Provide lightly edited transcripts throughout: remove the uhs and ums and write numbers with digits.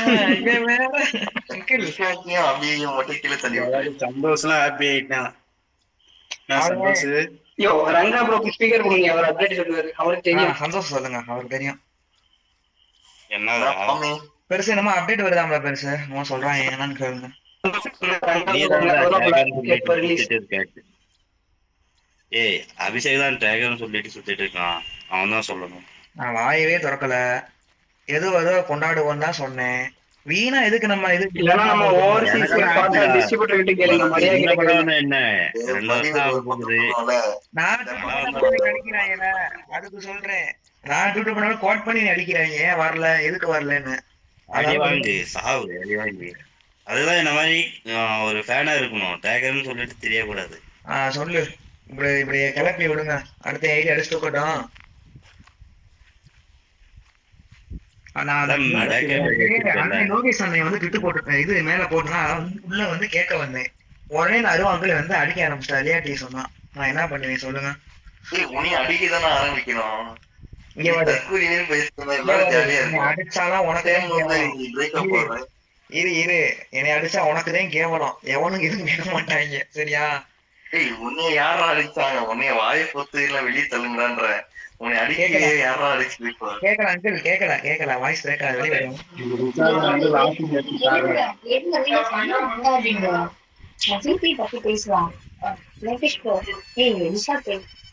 இவன் வேற அங்கிள் விஷாக்கையும் அபியையும் மட்டும் கீழே தள்ளி விட்டுரு. சந்தோஷம் ஹாப்பி ஆயிட்டான். நான் அவன் சந்தோஷ். யோ ரங்கா ப்ரோக்கு ஸ்பீக்கர் கொடுங்க, அவர் அப்டேட் சொல்லுவாரு, அவருக்கு தெரியும். சந்தோஷம் சொல்லுங்க, அவருக்கு தெரியும். என்னடா மாமி பெருசு என்னமோ அப்டேட் வருதாம்ல பெருசு, என்னமோ சொல்றான், என்னன்னு கேளுங்க. நீ தான் டேகர்னு சொல்லிட்டு சுத்திட்டு இருக்க. ஏய் அபிஷேக் தான் டேகர்னு சொல்லிட்டு சுத்திட்டு இருக்கான், அவன் தான் சொல்லணும். நான் வாயவே திறக்கல, எது ஏதோ கொண்டாடுவோம் தான் சொன்னேன். வீணா எதுக்கு நம்ம இது இல்லன்னா நம்ம ஓவர்சீஸ் பார்த்தா டிஸ்ட்ரிபியூட்டர் கிட்ட கேளுங்க, மரியாதை என்ன கேளுங்க. படம் என்ன 2 வருஷம் ஆக போகுது. நான் அடிக்கிறாங்க, அதுக்கு சொல்றேன். நான் ட்விட்டர் பண்ண கோட் பண்ணி அடிக்கிறாங்க, ஏன் வரல எதுக்கு வரலன்னு. அடி வாங்கு சாவு, அடி வாங்கு. அதுதான் இந்த மாதிரி ஒரு ஃபேனா இருக்கணும், டேகர்னு சொல்லிட்டு தெரியக்கூடாது. சொல்லு, இப்படி இப்படி கிளப்பி விடுங்க, அடுத்த ஐடி அடிச்சு தூக்கட்டும். லோகேஷ் அண்ணன் வந்து திட்டு போட்டு இது மேல போட்டுனா உள்ள வந்து கேட்க வந்தேன். உடனே அருவாங்கல வந்து அடிக்க ஆரம்பிச்சிட்டா லியாட்டி சொன்னா. நான் என்ன பண்ணுவேன் சொல்லுங்க. உனி அடிக்கதானே ஆரம்பிக்கணும். அடிச்சாலாம் உனக்கு இரு இரு, என்னை அடிச்சா உனக்குதான் கேவலம், எவனும் எதுவும் கேட்க மாட்டாங்க சரியா. உன்னைய யாரா அடிச்சாங்க, உன்னைய வாயை பொத்து இல்ல வெளியே தள்ளுங்கன்ற. உன்னை அடிக்கலையே, யாரா அடிச்சு கேட்கல அங்கிள், கேட்கல கேட்கல, வாய்ஸ் பிரேக் ஆகுது, வெளியே பேசுவான்.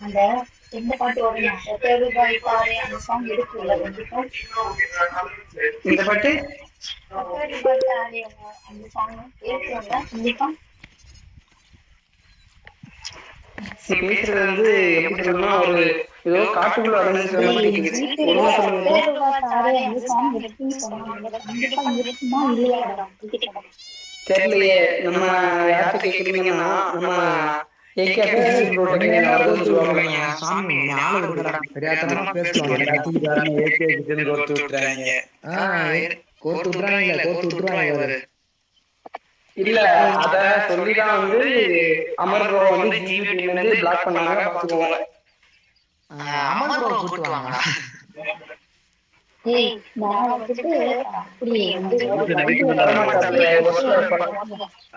அந்த எந்த பாட்டு வரும், பாரு அந்த சாங் இருக்குல்ல, இந்த பாட்டு அந்த சாங் இருக்குல்ல கண்டிப்பா. பேசுறது வந்து எப்படி சொல்லணும்னா, ஒரு ஏதோ காட்டுக்குள்ள அடைஞ்சிருக்கிற மாதிரி இருக்குது. தெரியலையே, நம்ம யார்கிட்ட கேக்குறீங்கன்னா நம்ம இல்ல அத சொல்லிதான் வந்து அமர் ப்ரோ வந்து ஜிவிடில இருந்து பிளாக் பண்ணாங்க, பாத்துக்கோங்க. அமர் ப்ரோ கூட்டு வாங்க.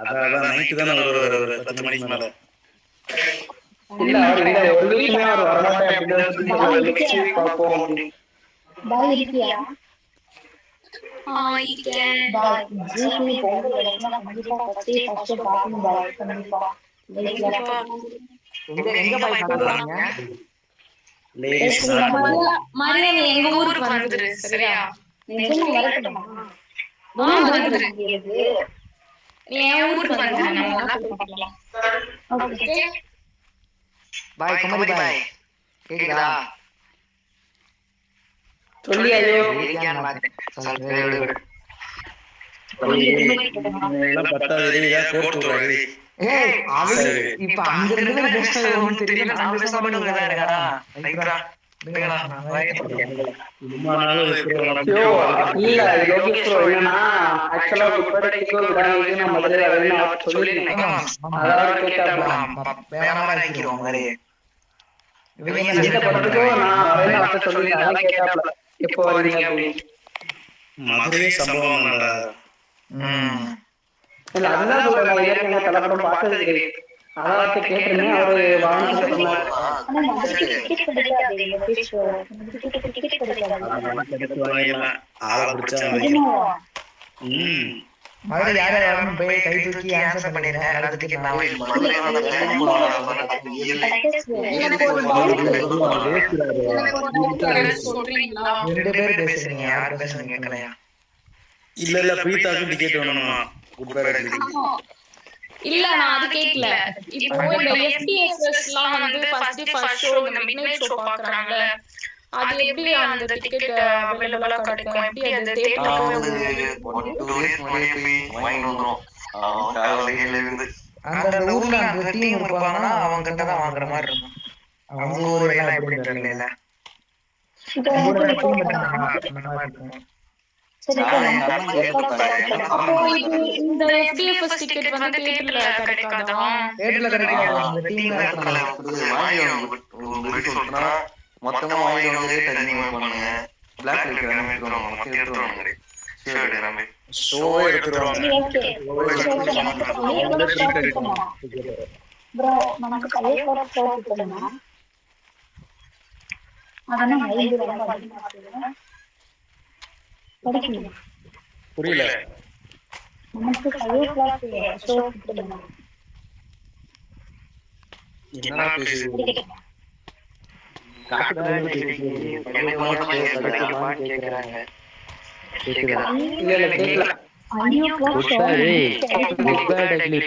அதான் நைட்டு தானே வருவாரு ஒரு 10 மணிக்கு மேல. இல்ல அவர் இந்த ஒரு வீக்ல அவர் வரமாட்டேன் அப்படின்னு சொல்லி நெக்ஸ்ட் வீக் பாப்போம் அப்படி. பாய் இருக்கியா? இருக்கேன் பாய். ஜிபி பொங்கல் வரதுனா கண்டிப்பா ஃபர்ஸ்ட் பாக்கணும் பாய், கண்டிப்பா. எங்க பாய் காட்டுறாங்க? மரியாதை எங்க ஊருக்கு வந்துரு சரியா. நிஜமா வரட்டுமா? வந்துரு, நீ என் ஊருக்கு வந்துரு, நம்ம ஒண்ணா பார்க்கலாம். Okay bye. குமரி பாய் கேக்குதா? சொல்லி ஐயோ இப்ப அங்க இருந்து தெரியல, நான் பேசாம இருக்காடா. இல்ல லோகேஷ் ப்ரோ என்னன்னா ஆக்சுவலா இப்போதைக்கு விடாதீங்க, நான் முதல்ல வரேன்னு அவர் சொல்லிருந்தேன். அதாவது கேட்டாப்ல வேற மாதிரி ஆக்கிடுவோம் மாதிரி. இந்த படத்துக்கும் நான் வரேன்னு அவர்கிட்ட சொல்லிருந்தேன், அதான் கேட்டாப்ல எப்போ வரீங்க அப்படின்னு. மதுரை சம்பவம் தான்டா. இல்ல அதுதான் சொல்றேன், ஏற்கனவே தலைப்படம் பார்த்தது கிடையாது, அதான் கேட்டிருந்தேன். அவரு வாங்க சொன்னாரு. மதுரை யார் யாரும் போய் கை தூக்கி ஆன்சர் பண்ணிருங்க. எல்லாத்துக்கு ரெண்டு பேர் பேசுறீங்க, யார் பேசுறீங்க கேட்கலையா? இல்ல பிரீதாக்கு டிக்கெட் வேணுமா? குட் பை இல்ல நான் அது கேக்கல. இப்போ இந்த எஃப்டிஎஸ்எஸ்லாம் வந்து ஃபர்ஸ்ட் ஷோ இந்த மிட்நைட் ஷோ பாக்குறாங்கல, அது எப்படி அந்த டிக்கெட் அவேலபிளா கிடைக்கும்? எப்படி அது தேட்டர்ல அந்த ஊர்ல அந்த டீம் இருப்பாங்கன்னா அவங்க கிட்ட தான் வாங்குற மாதிரி இருக்கும். அவங்க ஊர் எல்லாம் எப்படின்னு தெரியல. இந்த எஃப்டிஎஸ்எஸ் டிக்கெட் வந்து தியேட்டர்ல கிடைக்காதா? தியேட்டர்ல கிடைக்காது. அந்த டீம் மொத்தமா வாங்கிட்டு வந்து ரேட் அதிகமா பண்ணுங்க, பிளாக் விக்கிறவங்க மொத்தம் எடுத்துருவாங்க. ஷோவே எடுத்துருவாங்க. சரி ஓகே நமக்கு 5 o'clock ஷோ கிட்டமா ப்ரோ நமக்கு 5 o'clock ஷோ கிட்டமா அதனால 5 ரொம்ப அதிகமா இருக்கு படிக்கணும் புரியல. நமக்கு 5 o'clock ஷோ கிட்டமா என்ன பேசுறீங்க? கேக்குறாங்க. இல்ல கேக்கல. 5 o'clock ஷோ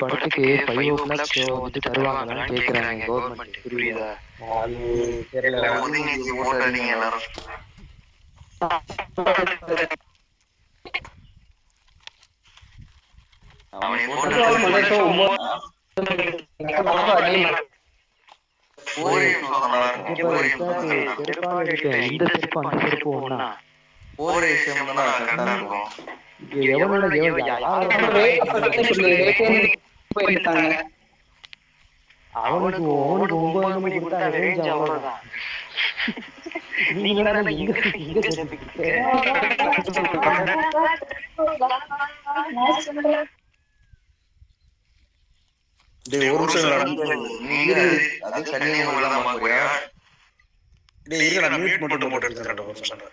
படத்துக்கு 5 o'clock ஷோ வந்துட்டு தருவாங்களான்னு கேக்குறாங்க கவர்மெண்ட். புரியுதா? அது தெரியல. இந்த செருப்பு அந்த செருப்பு ஒண்ணா? அவனுக்கு 9 மணி கொடுத்தா ரேஞ்ச் அவ்வளவுதான். நீங்க என்னடா இங்க சேர்த்துக்கிட்டு டேய் ஒரு நிமிஷம் இருடா. டேய் இருடா மியூட் மட்டும் போட்டு எடுத்துறேன் ஒரு நிமிஷம்.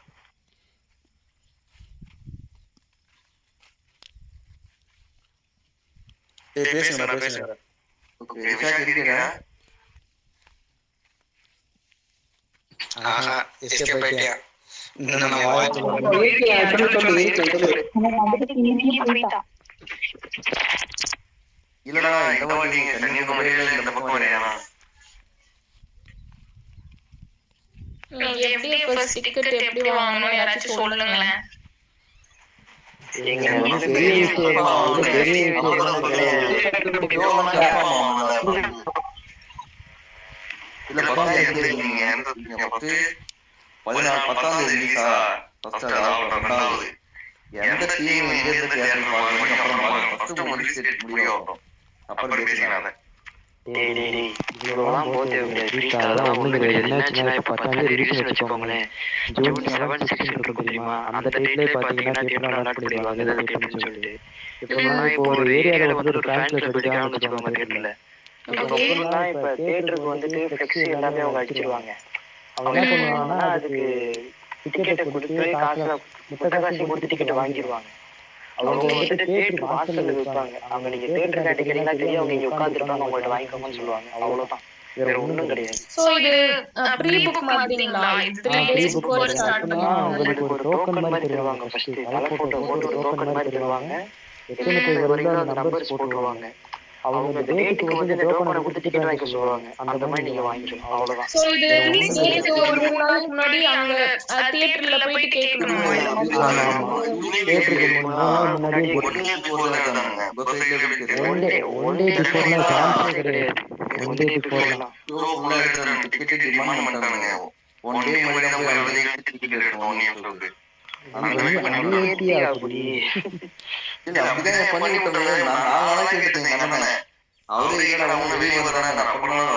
டேய் பேசுங்க. ஆஹா எஸ்கேப் ஆயிட்டியா? நான் வாய்ப்பு இல்லடா இந்த வாட்டி நீங்க கன்னியாகுமரியில இந்த பக்கம் வரையா? எப்படி ஃபர்ஸ்ட் டிக்கெட் எப்படி வாங்கணும் யாராச்சும் சொல்லுங்களேன். இல்ல 10ஆம் தேதி ரிலீஸா? ரெண்டாவது எந்த டீம் எங்க இருந்து தியேட்டர் வாங்குறீங்க அப்புறம் பாருங்க. ஃபர்ஸ்ட் முடிச்சு முடியும் அப்புறம் பேசிக்கலாம். இதெல்லாம் போதே அதெல்லாம் ஒண்ணு கிடையாது. என்னாச்சுன்னா இப்ப 10ஆம் தேதி ரிலீஸ் வச்சுக்கோங்களேன். ஜூன் 7 16 இருக்கும் தெரியுமா? அந்த டேட்லயே பாத்தீங்கன்னா தியேட்டர் அலாட் பண்ணிடுவாங்க ஏதாவது தியேட்டர்னு சொல்லிட்டு. இப்போ ஒரு ஏரியால வந்து ஒரு பிரான்ச்ல சொல்லிட்டாங்கன்னு வச்சுக்கோங்க தியேட்டர்ல. இப்ப தியேட்டருக்கு வந்துட்டு ஃபிளெக்ஸ் எல்லாமே அவங்க அடிச்சிருவாங்க. அவங்க என்ன பண்ணுவாங்கன்னா அதுக்கு டிக்கெட்டை கொடுத்து முட்டை கொடுத்து டிக்கெட்டை வாங்கிடுவாங்க. அவங்க வந்துட்டு தியேட்டர் வாசல்ல வைப்பாங்க. அவங்க நீங்க தியேட்டருக்கு அடிக்கிறீங்கன்னா தெரியும் அவங்க இங்க உட்காந்துருக்காங்க உங்கள்ட்ட வாங்கிக்கோங்கன்னு சொல்லுவாங்க. அவ்வளவுதான், வேற ஒண்ணும் கிடையாது. சோ இது ப்ரீ புக் மாதிரிங்களா? 3 days before ஸ்டார்ட் பண்ணுவாங்க. உங்களுக்கு ஒரு டோக்கன் மாதிரி தருவாங்க. ஃபர்ஸ்ட் கலர் போட்டோ போட்டு ஒரு டோக்கன் மாதிரி தருவாங்க. எத்தனை பேர் வருதோ அந்த நம்பர்ஸ் போட்டுருவாங்க. அவங்க அந்த டேட்டுக்கு வந்து இந்த டோக்கனை கொடுத்து டிக்கெட் வாங்கிக்க சொல்லுவாங்க. அந்த மாதிரி நீங்க வாங்கிக்கணும். அவ்வளவுதான். சோ இது ரிலீஸ் டேட்க்கு ஒரு 3 நாளைக்கு முன்னாடி அங்க தியேட்டர்ல போயிட்டு கேட்கணுமா? தியேட்டருக்கு முன்னாடி ஒன் டே பிஃபோர்லாம் சான்ஸே கிடையாது. ஒன் டே பிஃபோர்லாம் டிக்கெட் டிமாண்ட் பண்ணிட்டானுங்க. ஒன் டே முன்னாடி தான் போய் எழுதி டிக்கெட் எடுக்கணும் நீ சொல்றது. அப்படி இல்ல அப்படிதான் பண்ணி விட்டது. நான் நாளைக்கு எடுத்தேன் தானே. அவரே இல்ல அவங்க வெளியே வந்தானே அப்பலாம்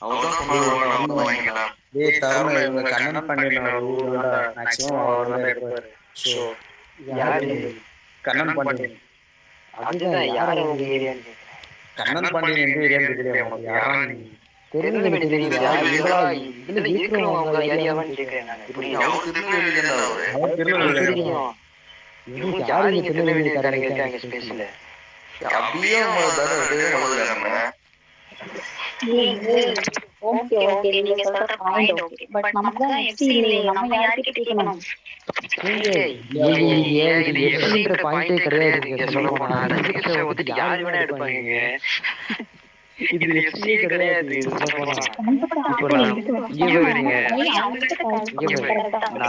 அவர்தான் சொல்றாரு வாங்கிக்கலாம். டேய் தருண் இவங்க கண்ணன் பாண்டியனோட ஊர்ல மேக்ஸிமம் அவர் தான் இருப்பாரு. சோ யாரு கண்ணன் பாண்டியன் அதுதான் யாரு உங்க ஏரியான்னு கேக்குறேன். கண்ணன் பாண்டியன் எந்த ஏரியான்னு தெரியல உங்களுக்கு. யாரான்னு தெரியுது தெரியுது. இதுல இருக்கிறவங்க ஏரியாவான்னு கேக்குறேன் நான். புரியுது. அவர் திருநெல்வேலியில இருந்தா அவரு. அவர் திருநெல்வேலியில தெரியும். இவங்க யாரு இங்க திருநெல்வேலிக்காரங்க இருக்காங்க ஸ்பேஸ்ல. அப்படியே முதல்ல ஓகே ஓகே நீங்க சொல்ற பாயிண்ட் ஓகே. பட் நமக்கு தான் எஃப்சி இல்லையே, நம்ம யார்கிட்ட கேட்கணும்? எஃப்சின்ற பாயிண்டே கிடையாது. நீங்க சொல்ல போனா ரசிகர்ஸை வந்துட்டு யாரு வேணா எடுப்பாங்க. இது எஃப்சியே கிடையாது. இது சொல்ல போனா இப்போ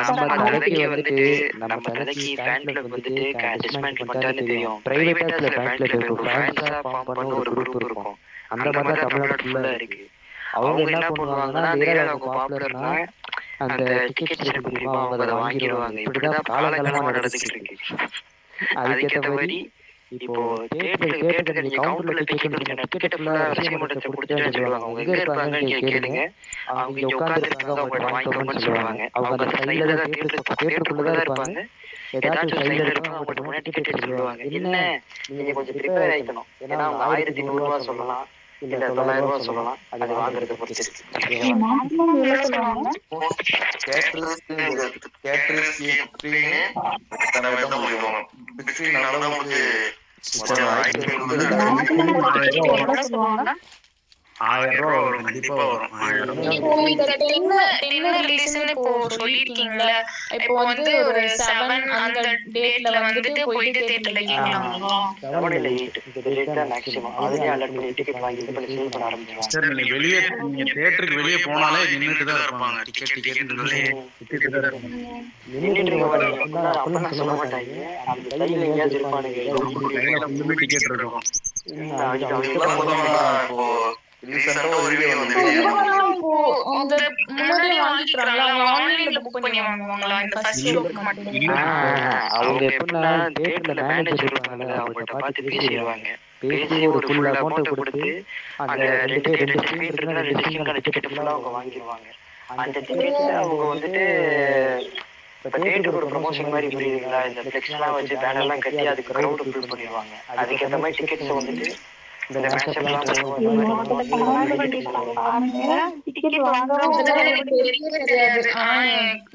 நம்ம தலைக்கு வந்துட்டு நம்ம தலைக்கு ஃபேன் கிளப் வந்துட்டு டிஸ்மேண்டில் பண்ணிட்டாலே தெரியும். பிரைவேட்டா சில ஃபேன் கிளப் இருக்கும். ஃபேன்ஸா ஃபார்ம் பண்ண ஒரு குரூப் இருக்கும். அந்த மாதிரி தான் தமிழ்நாடு ஃபுல்லா இருக்கு. அவங்க என்ன பண்ணுவாங்கன்னா அந்த ஏரியாவில் அவங்க பாப்புலர்னா அந்த டிக்கெட்ஸ் இருக்கு தெரியுமா, அவங்க அதை வாங்கிடுவாங்க. இப்படிதான் காலகாலமா நடந்துக்கிட்டு இருக்கு. அதுக்கேற்ற மாதிரி இப்போ தேட்டருக்கு நீங்க கவுண்டர்ல டிக்கெட் ஃபுல்லா ரசிக மன்றத்தை கொடுத்துட்டேன்னு சொல்லுவாங்க. அவங்க எங்க இருப்பாங்கன்னு நீங்க கேளுங்க. அவங்க இங்க உட்கார்ந்து இருப்பாங்க, அவங்கள்ட்ட வாங்கிக்கோங்கன்னு சொல்லுவாங்க. அவங்க அந்த சைடுல தான் தேட்டருக்குள்ளதான் இருப்பாங்க. ஏதாச்சும் சைடில் இருக்கும் அவங்கள்ட்ட போனால் டிக்கெட் சொல்லுவாங்க. என்ன நீங்கள் கொஞ்சம் ப்ரிப்பேர் ஆகிக்கணும். ஏன்னா அவங்க 1100 சொல்லலாம், இல்லை 900 சொல்லலாம். அது வாங்குறத பொறுத்து இருக்கு. மேக்ஸிமம் எவ்வளவு சொல்லுவாங்க? மேக்ஸிமம் டிக்கெட் எவ்வளவு சொல்லுவாங்க? 1000 ரூபா வரும், கண்டிப்பா வரும். 1000 இப்போ இந்த 10 ரிலீஸ்னு இப்போ சொல்லியிருக்கீங்கல்ல, இப்போ வந்து ஒரு 7 அந்த டேட்ல வந்துட்டு போயிட்டு தியேட்டர்ல கேட்கலாமா? 7 இல்லை 8 இந்த டேட் தான் மேக்ஸிமம். அதுலேயே அலர்ட் பண்ணி டிக்கெட் வாங்கி இது பண்ணி சேல் பண்ண ஆரம்பிச்சிருவாங்க. சார் நீங்க தியேட்டருக்கு வெளியே போனாலே நின்றுட்டு தான் இருப்பாங்க. டிக்கெட் நின்றுட்டு இருக்க அப்பெல்லாம் சொல்ல மாட்டாங்க. அந்த டைம்ல எங்கேயாவது இருப்பானுங்க. டிக்கெட் இருக்கும். இப்போ அந்த முன்னாடியே வாங்கிக்கிறாங்களா? அவங்க ஆன்லைன்ல புக் பண்ணி வாங்குவாங்களா இந்த ஃபர்ஸ்ட் ஷோக்கு மட்டும்? அவங்க எப்படின்னா தியேட்டர்ல மேனேஜர் இருப்பாங்கல்ல, அவங்கள்ட்ட பார்த்து பேசிடுவாங்க. பேசி ஒரு ஃபுல் அமௌண்ட் கொடுத்து அந்த ரெண்டு ஸ்க்ரீன் இருக்குன்னா 2 ஸ்க்ரீனுக்கான டிக்கெட் ஃபுல்லாக அவங்க வாங்கிடுவாங்க. அந்த டிக்கெட்ல அவங்க வந்துட்டு இப்போ தியேட்டருக்கு ஒரு ப்ரொமோஷன் மாதிரி புரியுதுங்களா? இந்த ஃப்ளெக்ஸ்லாம் வச்சு பேனர்லாம் கட்டி அதுக்கு க்ரௌடு ஃபில் பண்ணிடுவாங்க. அதுக்கேற்ற மாதிரி டிக்கெட்ஸை வந்துட்டு இந்த மேட்சப்லாம் டிக்கெட் வாங்குறோம். தெரியாது.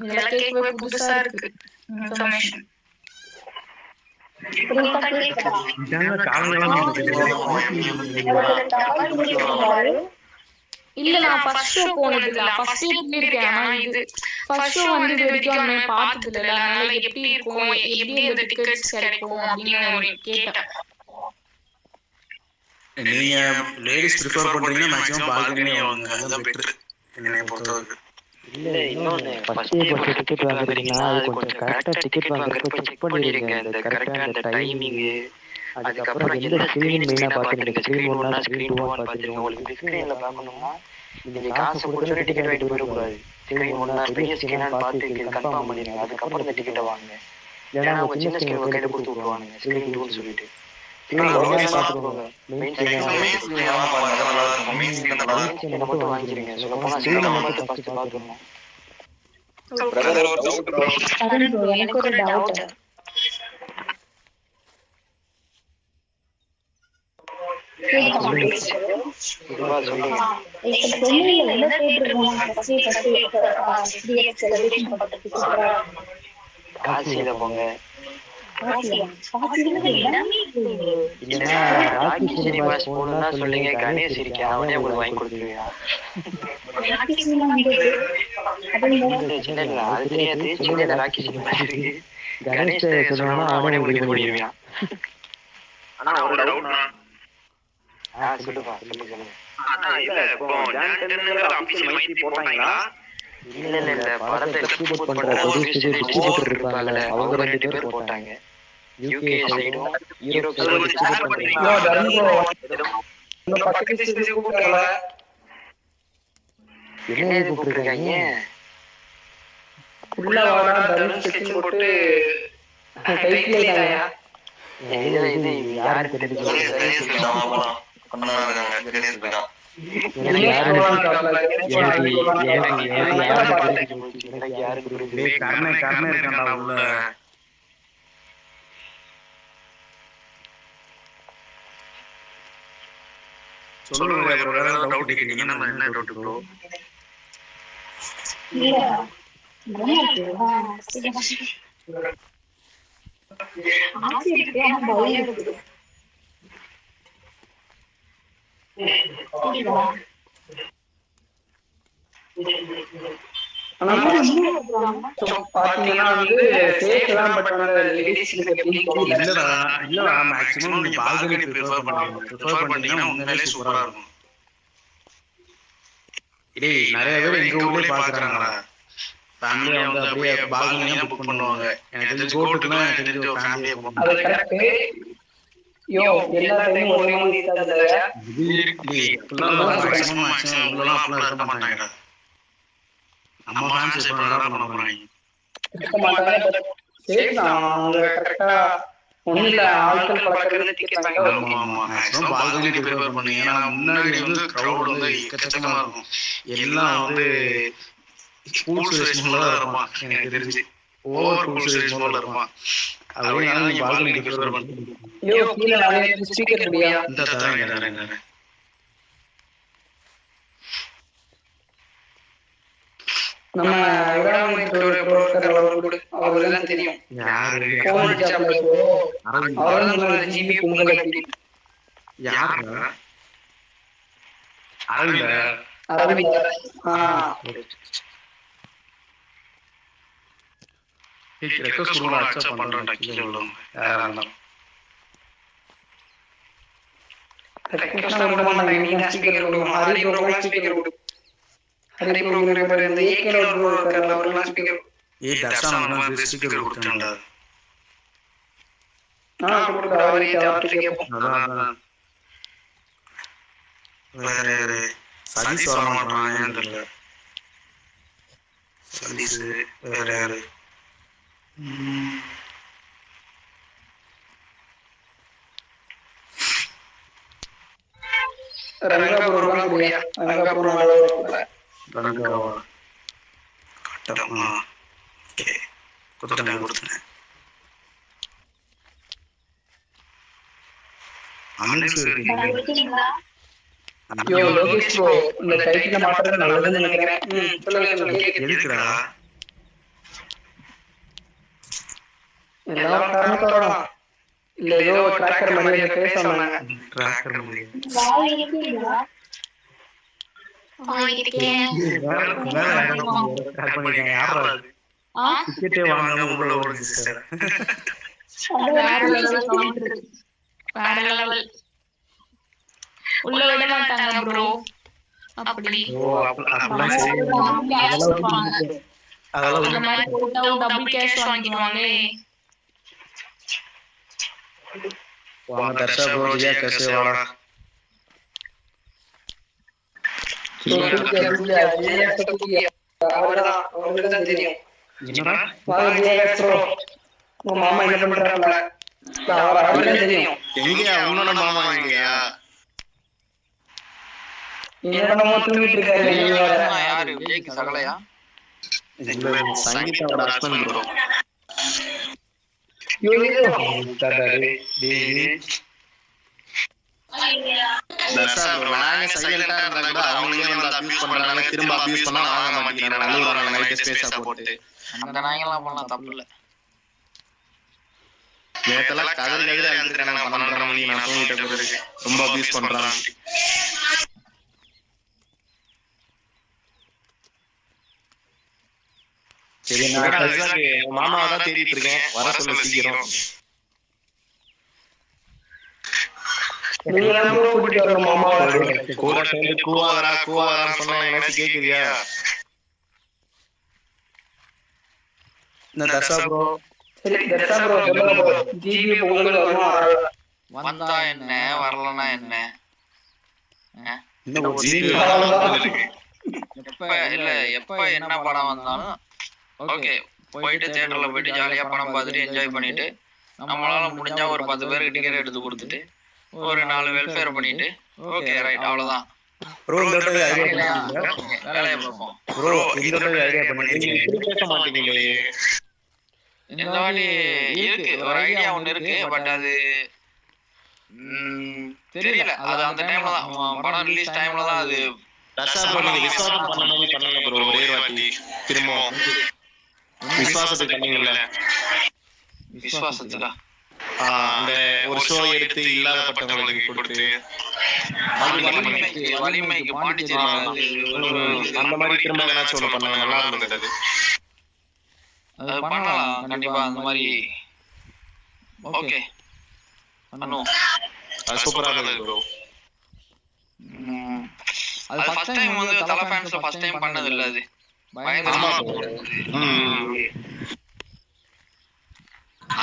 இதெல்லாம் கேட்கவே புதுசா இருக்கு இன்ஃபர்மேஷன். இல்ல நான் ஃபர்ஸ்ட் ஷோ போனது இல்ல. ஃபர்ஸ்ட் டே போயிருக்கேன். ஆனா இது ஃபர்ஸ்ட் ஷோ வந்து இது வரைக்கும் அந்த மாதிரி பார்த்தது இல்ல. அதனால எப்படி இருக்கும், எப்படி இந்த டிக்கெட்ஸ் கிடைக்கும் அப்படின்னு கேட்டேன். நீங்க லேடிஸ் ப்ரிஃபர் பண்றீங்கன்னா மேக்ஸிமம் பால்கனியே வாங்க, அதுதான் பெட்டர் என்னைய பொறுத்தவரைக்கும். இல்லை இன்னொன்று ஃபர்ஸ்ட் டிக்கெட் வாங்குறீங்கன்னா அது கொஞ்சம் கரெக்டாக டிக்கெட் வாங்குறப்ப செக் பண்ணிடுங்க. இந்த கரெக்டாக அந்த டைமிங்கு, அதுக்கப்புறம் எந்த ஸ்க்ரீன் மெயினாக பார்த்துருங்க. ஸ்க்ரீன் 1 ஸ்க்ரீன் 2 பார்த்துருங்க. உங்களுக்கு பிக் ஸ்க்ரீனில் பார்க்கணும்னா நீங்கள் காசு கொடுத்தோன்னே டிக்கெட் வாங்கிட்டு போயிடக்கூடாது. ஸ்க்ரீன் 1 பெரிய ஸ்க்ரீனான்னு பார்த்து கன்ஃபார்ம் பண்ணிடுங்க. அதுக்கப்புறம் இந்த டிக்கெட்டை வாங்க. ஏன்னா அவங்க சின்ன ஸ்க்ரீன் உங்கள் கையில் கொடுத்து விடுவாங்க ஸ்க்ரீன் 2ன்னு சொல்லிட்டு. பார்த்துக்கோங்க மெயின் ஸ்க்ரீனை மட்டும் வாங்கிக்கிறீங்க. சொல்ல போனால் ஸ்க்ரீனை மட்டும் ஃபஸ்ட்டு பார்த்துக்கணும். எனக்கு ஒரு டவுட். காசியில போங்க. இல்லைன்னா ராக்கி சினிமாஸ் போகணும்னா சொல்லுங்க, கணேஷ் இருக்கேன், அவனே உங்களுக்கு வாங்கி கொடுத்துருவேன். அது தெரியாது, சின்ன ராக்கி சினிமாஸ் இருக்கு. கணேஷ் சொல்லுவானா அவனே உங்களுக்கு பண்ணிடுவேன். சொல்லுப்பா சொல்லுங்க. இல்ல படத்தை டிஸ்ட்ரிபியூட் பண்ற டிஸ்ட்ரிபியூட்டர் இருப்பாங்கல்ல, அவங்க 2 பேர் போட்டாங்க. யூகே சைடும் யூரோப் சைடும் டிஸ்ட்ரிபியூட் பண்றீங்க. என்ன கூப்பிட்டுருக்காங்க? உள்ள வாடா தனுஷ் ஸ்கெட்ச் போட்டு டைட்டில் இல்லையா? இது யாருக்கு தெரிஞ்சு பாத்தீங்கன்னா வந்து சேஃப்லாம் பட் அந்த லேடிஸ்க்கு இல்லடா மேக்ஸிமம் நீங்க பால்கனி ப்ரிஃபர் பண்ணீங்கன்னா உண்மையிலே சூப்பரா இருக்கும். டேய் நிறைய பேர் எங்க ஊர்லயே பாக்குறாங்கடா, ஃபேமிலியா வந்து அப்படியே பால்கனியா புக் பண்ணுவாங்க. எனக்கு தெரிஞ்சு கோட்டுக்குலாம் எனக்கு தெரிஞ்ச ஒரு ஃபேமிலியா போவாங்க. அது கரெக்ட். யோ எல்லா டைமும் ஒரே மாதிரி இருக்காது. மேக்ஸிமம் உள்ளலாம் அப்பலாம் இருக்க மாட்டாங்கடா. நம்ம ஃபேன்ஸ் எப்படா பண்ண போறாங்க? இருக்க மாட்டாங்க. சேஃப் தான் அவங்க கரெக்ட்டா ஒண்ணு இல்ல ஆட்கள் பழக்கறதுல டிக்கெட் வாங்க. ஆமா மேக்ஸிமம் பால்கனி ப்ரிஃபர் பண்ணீங்க. ஏன்னா முன்னாடி வந்து கிரவுட் வந்து எக்கச்சக்கமா இருக்கும். எல்லாம் வந்து ஸ்கூல் ஸ்டேஷன்ல தான் இருப்பான் எனக்கு தெரிஞ்சு. ஓவர் கூல் சீரிஸ் போல இருப்பான். அப்படியே நீங்க பால்கனி ப்ரிஃபர் பண்ணுங்க. ஐயோ கீழ நிறைய ஸ்பீக்கர் முடியா இந்த தரேன். நம்ம விராமணி அவர்தான் தெரியும். யாரு போன் அடிச்சாப்ல இப்போ அவர்தான் சொன்னாரு ஜிபி பொங்கல் அப்படி. யாரு அரவிந்தா? அரவிந்த் ரெக்வெஸ்ட் கொடுங்க, அக்செப்ட் பண்றேன்டா. கீழ உள்ளவங்க யாரா இருந்தாலும் ரெக்வெஸ்ட் கொடுக்க மாட்டாங்க. நீங்க ஸ்பீக்கர் கொடுங்க. ஹரி ப்ரோக்கு ஸ்பீக்கர் கொடு. ஹரி ப்ரோக்கு இந்த ஏகே ப்ரோ இருக்கார்ல அவருக்கு ஸ்பீக்கர். தர்ஷன் ஸ்பீக்கர் கொடுத்தான்டா. கொடுங்க. அவரே அவர்கிட்ட கேப்போம். அதான் வேற சதீஷ் வர மாட்டான், ஏன் தெரியல. சதீஷ் வேற யாரு? ரங்கா முடியா ரங்கா ரங்காவா? கட்டமா? ஓகே, கொடுத்துட்டேன். யோ லோகேஷ் ப்ரோ, இந்த டைட்டில மாத்துறது நல்லதுன்னு நினைக்கிறேன். சொல்லுங்க. எதுக்குடா? எல்லாம் காரணத்தோட இல்ல ஏதோ ட்ராக்கர் மாதிரி பேச சொன்னாங்க. ட்ராக்கர் மாதிரி வாய் இருக்கீங்களா? டிக்கெட்டே வாங்காம உள்ள ஓடுது சிஸ்டர். வேற லெவல். உள்ள விட மாட்டாங்க ப்ரோ. அப்படி அதெல்லாம் இந்த மாதிரி போட்டா டபுள் கேஷ் வாங்கிடுவாங்களே. வாங்க தர்ஷா ப்ரோ, ஜியா कैसे வாடா? அவர்தான் தெரியும். என்னடா மாமா என்ன பண்றாங்க? அவர்தான் தெரியும். எங்கயா உன்னோட மாமா எங்கயா? என்னமோ தூங்கிட்டு இருக்காரு. யாரு விஜய்க்கு சகலையா? சங்கீதாவோட ஹஸ்பண்ட் ப்ரோ. தர்ஷா ப்ரோ, நாங்க சைலண்டா இருந்தா கூட அவங்களே வந்து அபியூஸ் பண்றாங்க. திரும்ப அபியூஸ் பண்ணா வாங்க மாட்டேங்கிறாங்க. அழுகுறாங்க நைட் ஸ்பேஸா போட்டு. அந்த நாயெல்லாம் பண்ணலாம், தப்பு இல்ல. நேத்தெல்லாம் கதறி அழுதுருக்காங்க. 12:30 மணிக்கு நான் தூங்கிட்ட பிறகு ரொம்ப அபியூஸ் பண்றாங்க. சரி, நான் மாமாவை தான் தேடிட்டு இருக்கேன். வர சொல்ல சீக்கிரம். கூட சேர்ந்து கூவாதரான்னு சொன்னா எனக்கு கேக்குறியா? இந்த தர்ஷா ப்ரோ ஜிபி பொங்கல் வந்தா என்ன, வரலன்னா என்ன? இன்னும் ஜிபி எப்ப என்ன படம் வந்தாலும் ஓகே, போயிட்டு தியேட்டர்ல போயிட்டு ஜாலியா படம் பார்த்துட்டு என்ஜாய் பண்ணிட்டு, நம்மளால முடிஞ்சா ஒரு 10 பேருக்கு டிக்கெட் எடுத்து கொடுத்துட்டு ஒரு 4 வெல்ஃபேர் பண்ணிட்டு ஓகே ரைட், அவ்வளவுதான். ப்ரோ இந்த ஐடியா வேலையை பார்ப்போம். ப்ரோ இந்த ஐடியா பண்ணீங்க பேச மாட்டீங்களே. இந்த வாட்டி இருக்கு ஒரு ஐடியா ஒண்ணு இருக்கு, பட் அது தெரியல. அது அந்த டைம்ல தான், படம் ரிலீஸ் டைம்ல தான் அது. தர்ஷா ப்ரோ, நீங்க விஸ்வாசம் பண்ண மாதிரி பண்ணுங்க ப்ரோ. ஒரே வாட்டி திரும்ப விஸ்வாசத்துக்கு பண்ணீங்கல்ல. விஸ்வாசத்துக்கா? அந்த ஒரு ஷோ எடுத்து இல்லாதப்பட்டவங்களுக்கு கொடுத்து வலிமைக்கு பாண்டிச்சேரி அந்த மாதிரி திரும்ப ஏதாச்சும் ஒண்ணு பண்ணாங்க, நல்லா இருந்தது. அது பண்ணலாம் கண்டிப்பா. அந்த மாதிரி ஓகே பண்ணுவோம். அது சூப்பரா இருந்தது ப்ரோ. அது ஃபர்ஸ்ட் டைம் வந்து தல ஃபேன்ஸ்ல ஃபர்ஸ்ட் டைம் பண்ணது இல்ல. அது பயங்கரமா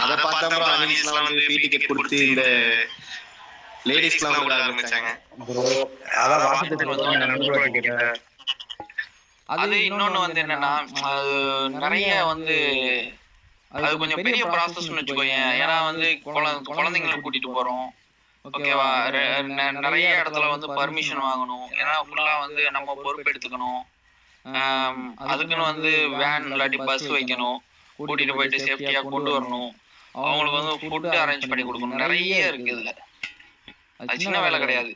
அத பார்த்தா ப்ரோ அனில்ஸ்லாம் வந்து ஃப்ரீ டிக்கெட் கொடுத்து இந்த லேடிஸ்லாம் கூட ஆரம்பிச்சாங்க ப்ரோ. அத வாசிட்டு அது இன்னொன்னு வந்து என்னன்னா, அது நிறைய வந்து அது கொஞ்சம் பெரிய ப்ராசஸ்னு வச்சுக்கோங்க. ஏன்னா வந்து குழந்தைங்களை கூட்டிட்டு போறோம், ஓகேவா? நிறைய இடத்துல வந்து பர்மிஷன் வாங்கணும். ஏன்னா ஃபுல்லா வந்து நம்ம பொறுப்பு எடுத்துக்கணும். அதுக்குன்னு வந்து வேன் இல்லாட்டி பஸ் வைக்கணும். கூட்டிட்டு போயிட்டு சேஃப்டியா கொண்டு வரணும். அவங்களுக்கு வந்து ஃபுட்டு அரேஞ்ச் பண்ணி கொடுக்கணும். நிறைய இருக்கு இதுல. அது சின்ன வேலை கிடையாது.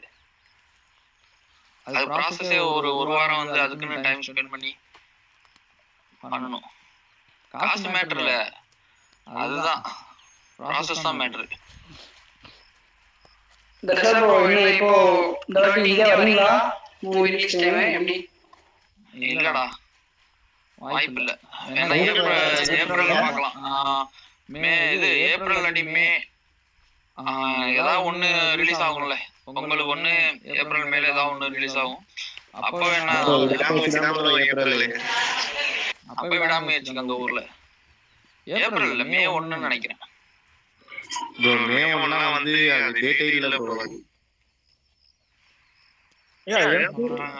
அது ப்ராசஸே ஒரு வாரம் வந்து அதுக்குன்னு டைம் ஸ்பெண்ட் பண்ணி பண்ணணும். காசு மேட்டர் இல்ல, அதுதான் ப்ராசஸ் தான் மேட்டர். இப்போ இந்த வாட்டி இங்க வரீங்களா மூவி ரிலீஸ் டைம் எப்படி? இல்லடா, வாய்ப்பு இல்ல. ஏன்னா ஏப்ரல்ல பார்க்கலாம். ஏப்ரல் இல்லாட்டி மே ஏதாவது ஒண்ணு ரிலீஸ் ஆகும்ல. பொங்கலுக்கு ஒண்ணு, ஏப்ரல் மேல ஏதாவது ஒண்ணு ரிலீஸ் ஆகும். அப்ப வேணா அப்ப விடாமுயற்சிக்கு அந்த ஊர்ல. ஏப்ரல் இல்ல, மே 1 நினைக்கிறேன். மே 1 வந்து டேட்டே இல்ல ப்ரோ.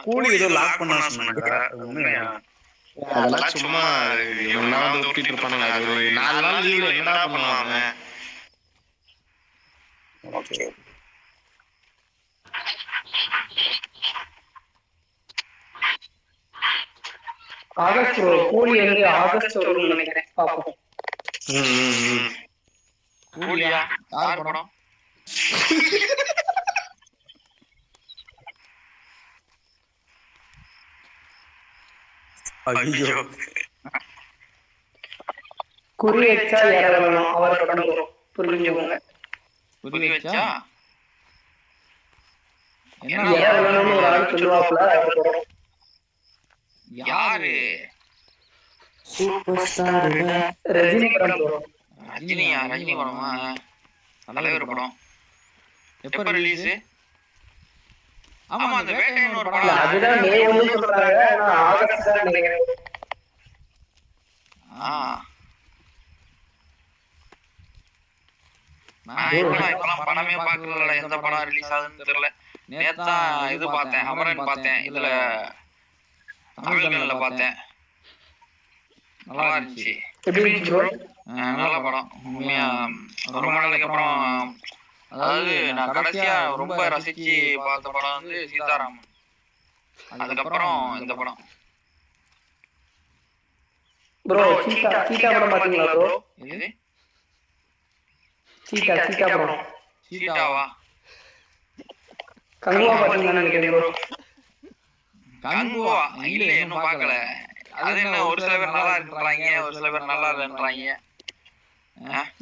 கூலி ஏதோ லாக் பண்ண சொன்னாங்க. உண்மையா? அதெல்லாம் சும்மா இவங்க வந்து ஓட்டிட்டு இருப்பானுங்க. அது 4 நாள் லீவ்ல என்னடா பண்ணுவாங்க? ஓகே. ஆகஸ்ட் கூலி வந்து ஆகஸ்ட் வரும்னு நினைக்கிறேன். பாப்போம். கூலியா? யார் படம்? ஐயோ, குறி வச்சா ஏறணும். அவர் படம் வரும், புரிஞ்சுக்கோங்க. குறி வச்சா ஏறணும்னு ஒரு ஆள் சொல்லுவாப்ல. யாரு? சூப்பர் ஸ்டார் ரஜினி படம் வரும். ரஜினியா? ரஜினி படமா? தலைவர் படம் எப்ப ரிலீஸ்? ஆமா, அந்த வேட்டைன்னு ஒரு படம். அதுதான் மே 1 சொல்றாங்க. நான் ஆகஸ்ட் தான் நினைக்கிறேன். நான் இப்பெல்லாம் படமே பாக்கல. எந்த படம் ரிலீஸ் ஆகுதுன்னு தெரியல. நேத்தான் இது பார்த்தேன், அமரன் பார்த்தேன். இதுல தமிழ்ல பார்த்தேன். நல்லா இருந்துச்சு. நல்ல படம். உண்மையா ரொம்ப நாளைக்கு அப்புறம், அதாவது நான் கடைசியா ரொம்ப ரசிச்சு பார்த்த படம் வந்து சீதாராமன். அதுக்கப்புறம் இந்த படம். ப்ரோ சீதா படம் பாத்தீங்களா ப்ரோ? இது சீதா படம். சீதாவா? கங்குவா பாத்தீங்களான்னு நினைக்கிறேன் ப்ரோ. கங்குவா இல்ல, இன்னும் பார்க்கல. அது என்ன, ஒரு சில பேர் நல்லா இருக்குன்றாங்க, ஒரு சில பேர் நல்லா இல்லைன்றாங்க.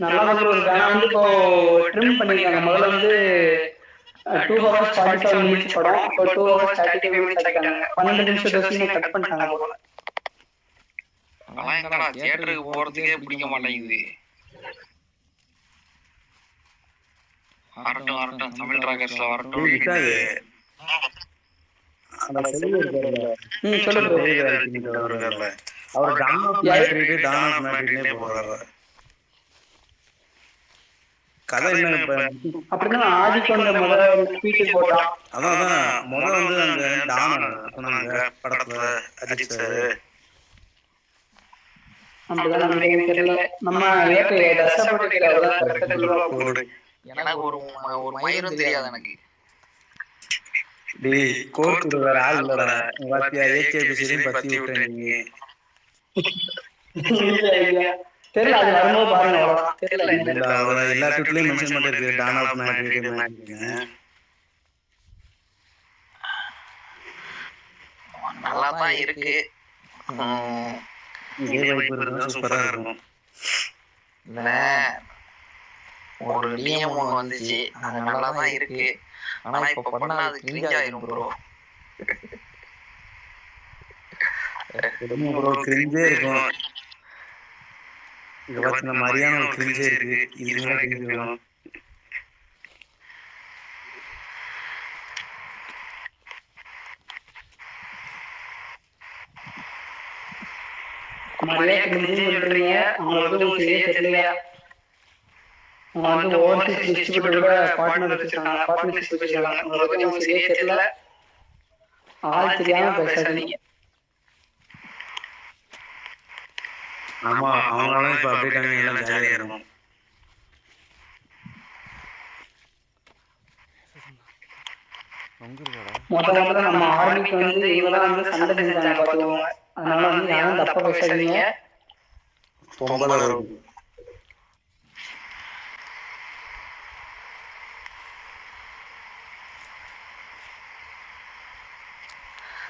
நல்லா தான் ப்ரோ இருக்கு. ஆனா வந்து இப்போ ட்ரிம் பண்ணிருக்காங்க. முதல்ல வந்து 2 hours 47 minutes படம், இப்போ 2 hours 35 minutes ஆக்கிட்டாங்க. 12 நிமிஷம் சீனை கட் பண்ணிட்டாங்க போல. அதெல்லாம் எங்கடா, தியேட்டருக்கு போறதுக்கே பிடிக்க மாட்டேங்குது. வரட்டும் தமிழ் ராக்கர்ஸ்ல வரட்டும். அந்த செல்வி இருக்காருல்ல, சொல்லு ப்ரோ. இருக்காருல்ல, அவர் டான் ஆஃப் மேட்ரிக்னே போறாரு. கதை என்ன? இப்ப அப்படிதான் ஆதிக்கொண்ட முதல் ஸ்பீச் போட்டான். அதான் முதல்ல வந்து அந்த டான் சொன்னாங்க படத்துல அஜித் சார். அப்படிதான் நினைக்கிறேன், தெரியல. நம்ம எனக்கு ஒரு மயிரும் தெரியாது எனக்கு. டேய், கோர்ட் வேற ஆள் இல்லடா. வாத்தியா ஏகேபிசிலையும் பத்தி விட்டுறீங்க. தெரியல, அது வரும்போது பாருங்க. அவ்வளவுதான், தெரியல. அவரை எல்லா ட்விட்லயும் மென்ஷன் பண்ணிருக்கு, டான் ஆஃப் மேட்ரிக். நல்லா தான் இருக்கு. சூப்பரா இருக்கும். ஒரு டிஎம் ஒன்று வந்துச்சு, அது நல்லா தான் இருக்கு. ஆனா இப்ப பண்ணா அது கிரிஞ்ச் ஆயிரும் ப்ரோ. கிரிஞ்சே இருக்கும். இங்க பாத்தீங்கன்னா மாதிரியான ஒரு கிரிஞ்சே இருக்கு. இதுதான் கிரிஞ்சு வேணும். மாதிரியா கிரிஞ்சு சொல்றீங்க. அவங்க வந்து உங்களுக்கு சரியா தெரியலையா? அவங்க வந்து ஓவர்சீஸ் டிஸ்ட்ரிபியூட்டரோட பார்ட்னர் வச்சிருக்காங்க, பார்ட்னர்ஷிப் வச்சிருக்காங்க. உங்களுக்கு வந்து அவங்க சரியா தெரியல. ஆள் தெரியாம பேசாதீங்க. ஆமா, அவங்களால இப்ப அப்டேட் ஆகி எல்லாம் ஜாலியா இருக்கும். முதல்ல நம்ம ஆர்மிக்கு வந்து இவங்கதான் வந்து சண்டை செஞ்சாங்க பார்த்துக்கோங்க. அதனால வந்து யாரும் தப்பா பேசாதீங்க. பொம்பளை ரோஹிணி.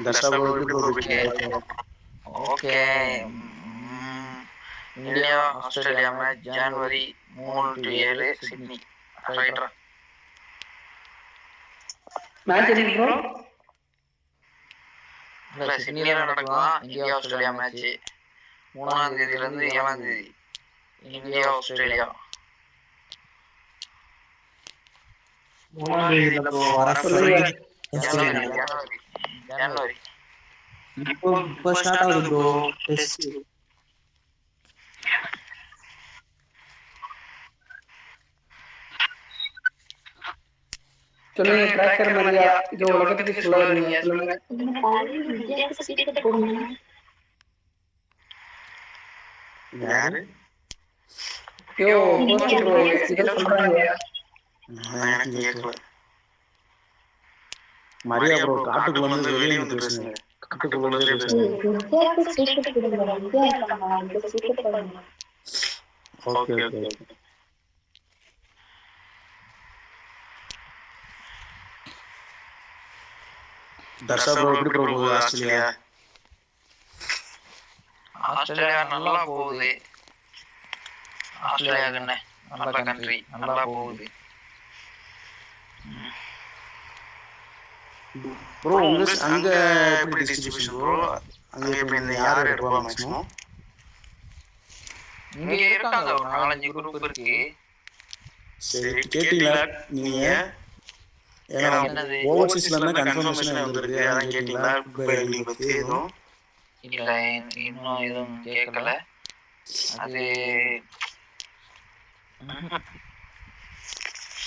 தர்ஷா ப்ரோ எப்படி ப்ரோ பேசுறீங்க? ஓகே. இந்தியா ஆஸ்திரேலியா மேட்ச் ஜனவரி 3 to 7 சிட்னி. ரைட்ரா. மேட்ச் என்னைக்கு ப்ரோ? இல்ல சிட்னில நடக்கலாம் இந்தியா ஆஸ்திரேலியா மேட்ச் 3ஆம் தேதியில இருந்து 7ஆம் தேதி. இந்தியா ஆஸ்திரேலியா 3ஆம் தேதியில ப்ரோ வர ஃப்ரைடே. ஜனவரி. இப்போ ஸ்டார்ட் ஆகுது ப்ரோ டெஸ்ட். சொல்லுங்க கிராக்கர் மரியா, இது உலகத்துக்கு சொல்ல வரீங்க சொல்லுங்க. இந்த பழைய விஜய்க்கு சீக்கிரம் போடுங்க. யாரு? யோ போஸ்ட் ப்ரோ இத சொல்றாங்க. எனக்கு கேட்கல. மரியா ப்ரோ காட்டுக்குள்ள வந்து வெளியே வந்து பேசுங்க. காட்டுக்குள்ள வந்து பேசுங்க. விஜய்க்கு சீக்கிரம் போடுங்க. விஜய் இருக்காங்க, இந்த சீக்கிரம் போடுங்க. Okay okay. தர்ஷா ப்ரோ எப்படி ப்ரோ போகுது ஆஸ்திரேலியா? ஆஸ்திரேலியா நல்லா போகுது. ஆஸ்திரேலியா என்ன நல்ல கண்ட்ரி, நல்லா போகுது. ப்ரோ உங்க அங்க எப்படி டிஸ்ட்ரிபியூஷன் ப்ரோ? அங்க எப்படி இந்த யார் எடுப்பா மேக்ஸிமம்? இங்க இருக்காங்க ஒரு 4-5 குரூப் இருக்கு. சரி கேட்டீங்களா நீங்க? ஏன்னா ஓவர்சீஸ்ல இருந்தா கன்ஃபர்மேஷன் வந்திருக்கு. அதான் கேட்டீங்களா ஃபுட்பால் லீக் பத்தி எதுவும்? இல்ல இன்னும் எதுவும் கேட்கல. அது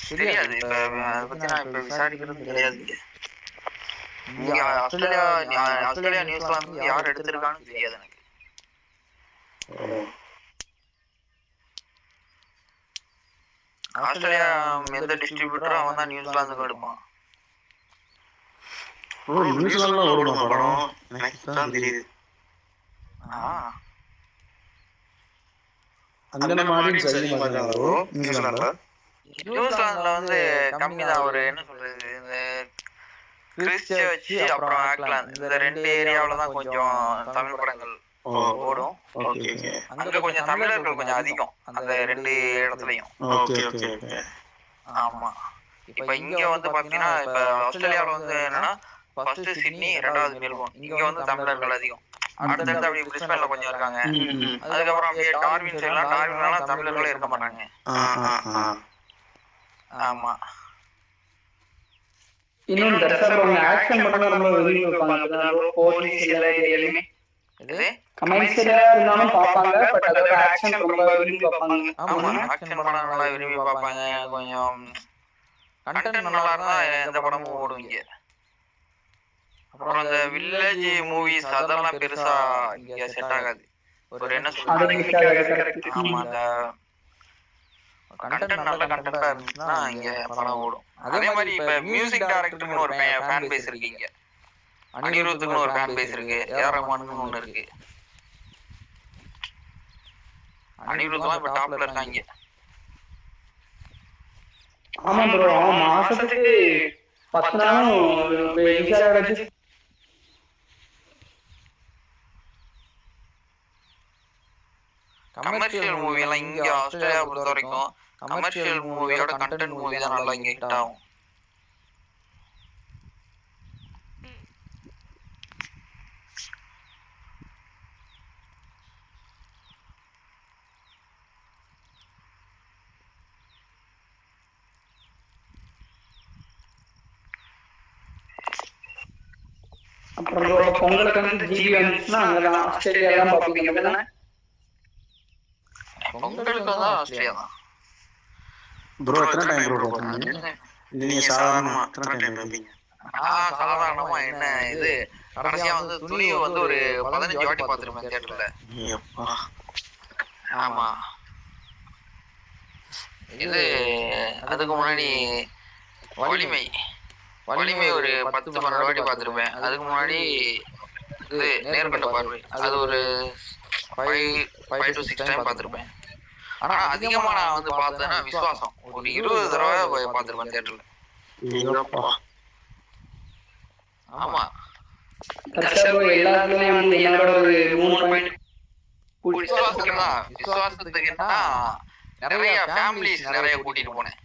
தெரியாது. இப்ப அதை பத்தி நான் இப்ப விசாரிக்கிறது கிடையாது. இங்க ஆஸ்திரேலியா நியூசிலாந்து யார் எடுத்திருக்கான்னு தெரியாது எனக்கு. ஆஸ்திரேலியா எந்த டிஸ்ட்ரிபியூட்டரும் அவன் தான் நியூசிலாந்துக்கு எடுப்பான். ப்ரோ நியூசிலாந்துல ஓடுமா படம்? எனக்கு தான் தெரியுது. அங்க நம்ம ஆடியன்ஸ் அதிகமா இருக்காங்க ப்ரோ நியூசிலாந்துல. நியூசிலாந்துல வந்து கம்மி தான். ஒரு என்ன சொல்றது, இந்த கிறிஸ்டர்ச் அப்புறம் ஆக்லாந்து இந்த 2 ஏரியாவில தான் கொஞ்சம் தமிழ் படங்கள் ஓடும். அங்க கொஞ்சம் தமிழர்கள் கொஞ்சம் அதிகம் அந்த 2 இடத்துலயும். ஆமா. இப்ப இங்க வந்து பாத்தீங்கன்னா இப்ப ஆஸ்திரேலியாவில வந்து என்னன்னா ஃபர்ஸ்ட் சிட்னி, 2வது மெல்போர்ன். இங்க வந்து தமிழர்கள் அதிகம். அடுத்தடுத்து அப்படியே பிரிஸ்பேன்ல கொஞ்சம் இருக்காங்க. அதுக்கப்புறம் அப்படியே டார்வின் சைட்லாம், டார்வின்லாம் தமிழர்களே இருக்க மாட்டாங்க. ஆமா. இன்னொன்று தர்ஷா ப்ரோ ஆக்ஷன் படம் ரொம்ப விரும்பி பார்ப்பாங்க. அதுதான் ப்ரோ போலீஸ் எல்லா ஏரியாலையுமே. இது கமர்ஷியலா இருந்தாலும் பார்ப்பாங்க, பட் அதோட ஆக்ஷன் ரொம்ப விரும்பி பார்ப்பாங்க. ஆமா, ஆக்ஷன் படம் நல்லா விரும்பி பார்ப்பாங்க. கொஞ்சம் கண்டென்ட் நல்லா இருந்தா எந்த படமும் ஓடும் இங்க. அப்புறம் இந்த வில்லேஜ் மூவிஸ் அதெல்லாம் பெருசா இங்க செட் ஆகாது. ஒரு என்ன சொல்றது, ஆமா, அந்த கண்டென்ட் நல்ல கண்டென்ட்டா இருந்துச்சுன்னா இங்க படம் ஓடும். அதே மாதிரி இப்ப மியூசிக் டைரக்டருக்குன்னு ஒரு ஃபேன் பேஸ் இருக்கு இங்க. அனிருத்துக்குன்னு ஒரு ஃபேன் பேஸ் இருக்கு. ஏஆர் ரஹ்மானுக்குன்னு ஒண்ணு இருக்கு. அனிருத்லாம் இப்ப டாப்ல இருக்காங்க. ஆமா ப்ரோ, மாசத்துக்கு 10 நாளும் கமர்ஷியல் மூவி எல்லாம் இங்க ஆஸ்திரேலியா பொறுத்த வரைக்கும் கமர்ஷியல் மூவியோட கண்டென்ட் மூவி தான் நல்லா இங்க ஹிட் ஆகும். அப்புறம் பொங்கலுக்கு வந்து ஜிபி வந்துச்சுன்னா அங்கதான் ஆஸ்திரேலியா தான் பார்ப்பீங்க அப்படிதானே? பொங்கலுக்கு வந்து ஆஸ்திரேலியா தான் ப்ரோ. எத்தனை டைம் ப்ரோ பாப்பீங்க நீங்க? சாதாரணமா எத்தனை டைம் பாப்பீங்க? சாதாரணமா என்ன இது, கடைசியா வந்து துணிவு வந்து ஒரு 15 வாட்டி பார்த்திருப்பேன் தியேட்டர்ல. ஆமா. இது அதுக்கு முன்னாடி வலிமை ஒரு 10-12 வாட்டி பார்த்திருப்பேன். அதுக்கு முன்னாடி இது நேர்கொண்ட பார்வை, அது ஒரு 5 5 to 6 டைம் பார்த்துருப்பேன். ஆனா அதிகமா நான் வந்து பார்த்தேன்னா விஸ்வாசம் ஒரு 20 தடவை பார்த்துருப்பேன் தியேட்டர்ல. ஆமா எல்லாத்துலயும் வந்து என்னோட ஒரு 3 பாயிண்ட் விசுவாசத்துக்கு என்னன்னா நிறைய ஃபேமிலிஸ் நிறைய கூட்டிட்டு போனேன்.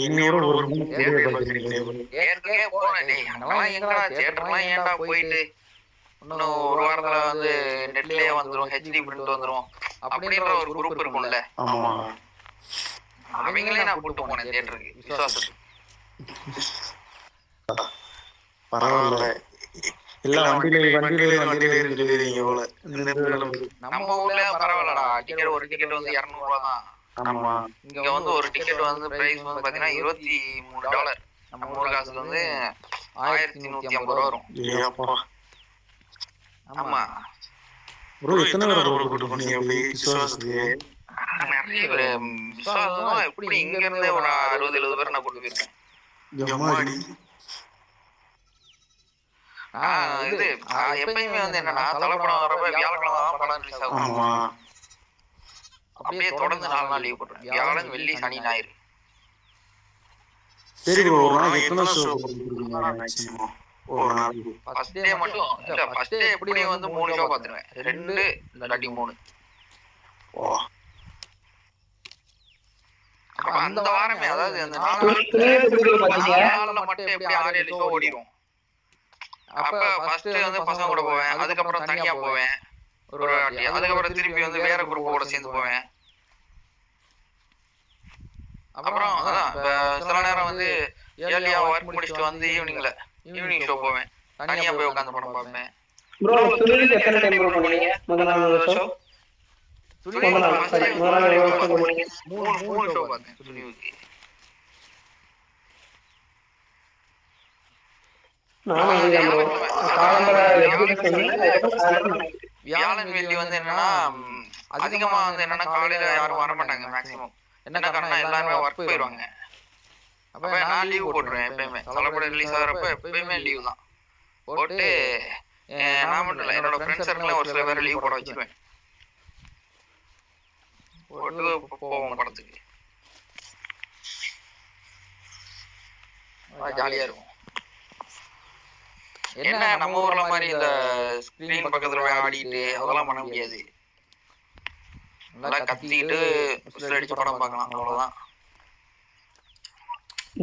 என்னையோட ஒரு 3 பேர் ஏற்கனவே போனேன். டேய் அங்கெல்லாம் எங்கடா தியேட்டர்லாம் ஏன்டா போயிட்டு இன்னும் ஒரு வாரத்துல வந்து நெட்லயே வந்துரும், ஹெச்டி பிரிண்ட் வந்துரும் அப்படின்ற ஒரு குரூப் இருக்கும்ல. ஆமா அவங்களே நான் கூட்டு போனேன் தியேட்டருக்கு விசுவாசத்துக்கு. பரவாயில்ல எல்லாம் வண்டியில சொல்லிடுறீங்க போல. நம்ம ஊர்ல பரவாயில்லடா, டிக்கெட் ஒரு டிக்கெட் வந்து 200 ரூபா தான். ஆமா இங்க வந்து ஒரு டிக்கெட் வந்து பிரைஸ் வந்து பாத்தீங்கன்னா $23. நம்ம ஊர் காசுல வந்து 1150 ரூபா வரும். ஆமா ப்ரோ எத்தனை பேர் கூட்டு போனீங்க அப்படி விசுவாசத்துக்கு? நிறைய பேர் விசுவாசம் எப்படி இங்க இருந்தே ஒரு 60-70 பேர் நான் கூட்டு போயிருக்கேன். ஜம்மாடி இது எப்பயுமே வந்து என்னன்னா தலைப்படம் வரப்ப வியாழக்கிழமை தான் படம் ரிலீஸ் ஆகும். ஆமா அப்படியே தொடர்ந்து 4 நாள் லீவ் போட்டுருவேன். வியாழன், வெள்ளி, சனி, ஞாயிறு. சரி ப்ரோ ஒரு நாள் எத்தனை ஷோ போடுறீங்க மேக்ஸிமம் ஒரு நாள்? ஃபர்ஸ்ட் டே மட்டும் இல்ல, ஃபர்ஸ்ட் டே எப்படியும் வந்து 3 ஷோ பாத்துருவேன். 2 இல்லாட்டி 3. அப்ப அந்த வாரமே அதாவது அந்த 4 நாள்ல மட்டும் எப்படி 6-7 ஷோ ஓடிடும். அப்ப ஃபர்ஸ்ட் வந்து பசங்க கூட போவேன், அதுக்கப்புறம் தனியா போவேன் ஒரு வாட்டி, அதுக்கப்புறம் திருப்பி வந்து வேற குரூப்போட சேர்ந்து போவேன். அப்புறம் அதான் சில நேரம் வந்து ஏர்லியா ஒர்க் முடிச்சுட்டு வந்து ஈவினிங் ஷோ போவேன், தனியா போய் உட்காந்து படம் பார்ப்பேன். ப்ரோ துணிவுக்கு எத்தனை டைம் ப்ரோ போனீங்க? முதல் நாள் ஷோ முதல் நாள் எவ்வளவு போனீங்க? 3 ஷோ பார்த்தேன் துணிவுக்கு. வியாழன் வெள்ளி வந்து என்னன்னா அதிகமா வந்து என்னன்னா காலையில யாரும் வர மாட்டாங்க மேக்சிமம். என்ன காரணம், எல்லாருமே ஒர்க் போயிடுவாங்க. அப்ப நான் லீவ் போட்டுருவேன் எப்பயுமே. தலைப்படம் ரிலீஸ் ஆகிறப்ப எப்பயுமே லீவ் தான் போட்டு நான் மட்டும் இல்லை என்னோட ஃப்ரெண்ட்ஸ் சர்க்கிள் ஒரு சில பேர் லீவ் போட வச்சிருவேன். போட்டு போவோம் படத்துக்கு. ஜாலியா இருக்கும். என்ன நம்ம ஊர்ல மாதிரி இந்த ஸ்கிரீன் பக்கத்துல போய் ஆடிட்டு அதெல்லாம் பண்ண முடியாது. நல்லா கத்திட்டு விசில் அடிச்சு படம் பார்க்கலாம், அவ்வளவுதான்.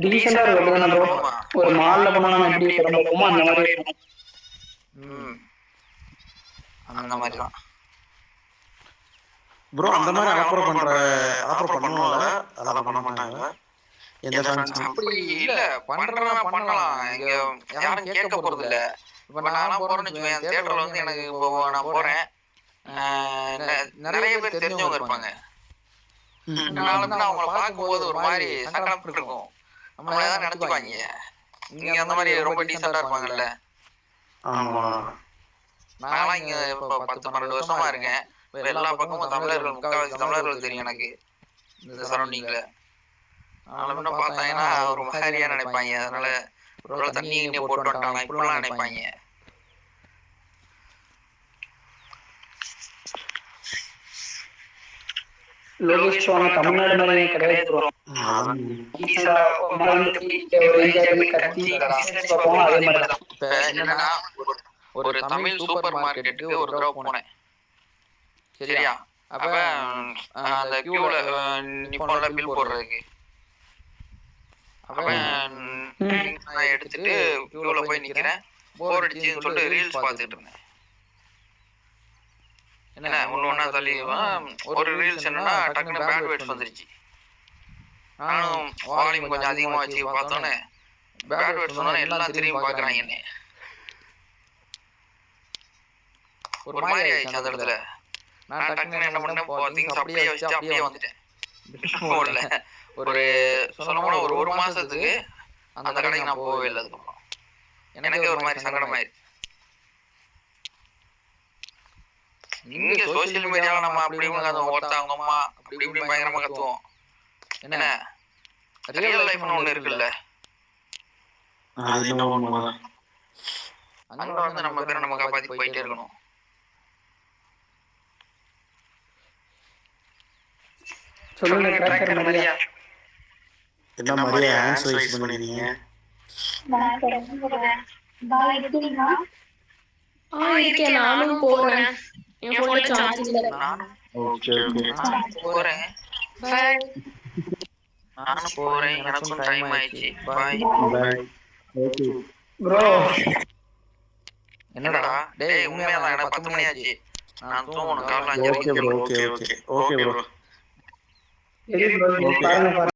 டீசெண்டா இருக்கும். ஒரு மால்ல போனா எப்படி படம் பார்ப்போமோ அந்த மாதிரி இருக்கும். அந்த மாதிரி தான் ப்ரோ. அந்த மாதிரி ஆஃபர் பண்ணுவாங்க, அதெல்லாம் பண்ண மாட்டாங்க. எந்த ஃபேன்ஸ் அப்படி இல்ல, பண்றேன்னா பண்ணலாம். இங்க யாரும் கேட்க போறது இல்ல. இப்ப நான் போறேன்னு வச்சுக்கோங்க, தியேட்டர்ல வந்து எனக்கு நான் போறேன், நிறைய பேர் தெரிஞ்சவங்க இருப்பாங்க. அவங்கள பார்க்கும்போது ஒரு மாதிரி சங்கடம் இருக்கும். நம்ம ஏதாவது நினைச்சுப்பாங்க. இங்க அந்த மாதிரி ரொம்ப டீசெண்டா இருப்பாங்கல்ல. நான்லாம் இங்க இப்ப 10-12 வருஷமா இருக்கேன். எல்லா பக்கமும் தமிழர்கள், முக்காவாசி தமிழர்கள் தெரியும் எனக்கு இந்த சரௌண்டிங்ல. அதனால பார்த்தாங்கன்னா ஒரு மாதிரியா நினைப்பாங்க. அதனால ஒரு தண்ணி போட்டு வந்துட்டாங்க இப்படிலாம் நினைப்பாங்க. லோகேஷ் தமிழ்நாடு மாதிரி கிடையாது ப்ரோ. ஒரு தமிழ் சூப்பர் மார்க்கெட்டுக்கு ஒரு தடவை போனேன். சரியா, அப்ப அந்த கியூல நிப்போன்ல பில் போடுறதுக்கு அப்ப நான் எடுத்துட்டு கியூல போய் நிக்கிறேன். போர் அடிச்சுன்னு சொல்லிட்டு ரீல்ஸ் பார்த்துட்டு இருந்தேன். என்ன ஒண்ணா தள்ளி ஒரு ரீல்ஸ் என்னன்னா டக்குன்னு பேட் வேர்ட்ஸ் வந்துருச்சு. நானும் வால்யூம் கொஞ்சம் அதிகமா வச்சு பார்த்தோன்னே பேட் வேர்ட்ஸ் சொன்னோன்னே எல்லாம் திரும்பி பாக்குறாங்க. என்ன ஒரு மாதிரி ஆயிடுச்சு அந்த இடத்துல. நான் டக்குன்னு என்ன பண்ணேன், திங்ஸ் அப்படியே வச்சு அப்படியே வந்துட்டேன். ஒரு சொல்ல போனா ஒரு மாசத்துக்கு அந்த கடைக்கு நான் போகவே இல்லை. அதுக்கப்புறம் எனக்கு ஒரு மாதிரி சங்கடமாயிருச்சு. இங்க சோசியல் மீடியால நம்ம அப்படி ஒருத்தவங்க அம்மா அப்படி இப்படி பயங்கரமா கத்துவோம். என்ன ரியல் லைஃப்னு ஒண்ணு இருக்குல்ல, அங்க வந்து நம்ம பேரை நம்ம காப்பாத்தி போயிட்டே இருக்கணும். சொல்லுங்க ட்ராக்கர் மரியா. என்ன மாதிரியே ஆன்சர் ரைஸ் பண்ணிருக்கீங்க? நான் கிளம்புறேன். பாய் இருக்கீங்களா? இருக்கேன், நானும் போறேன். என் போன்ல சார்ஜ் இல்ல. நானும் ஓகே ஓகே போறேன். பாய். நானும் போறேன். எனக்கும் டைம் ஆயிடுச்சு. பாய். பாய். ஓகே ப்ரோ என்னடா டேய், உண்மையாதான் எனக்கு 10 மணி ஆச்சு. நான் தூங்கணும். காலைல 5 okay bro okay okay okay bro பாருங்க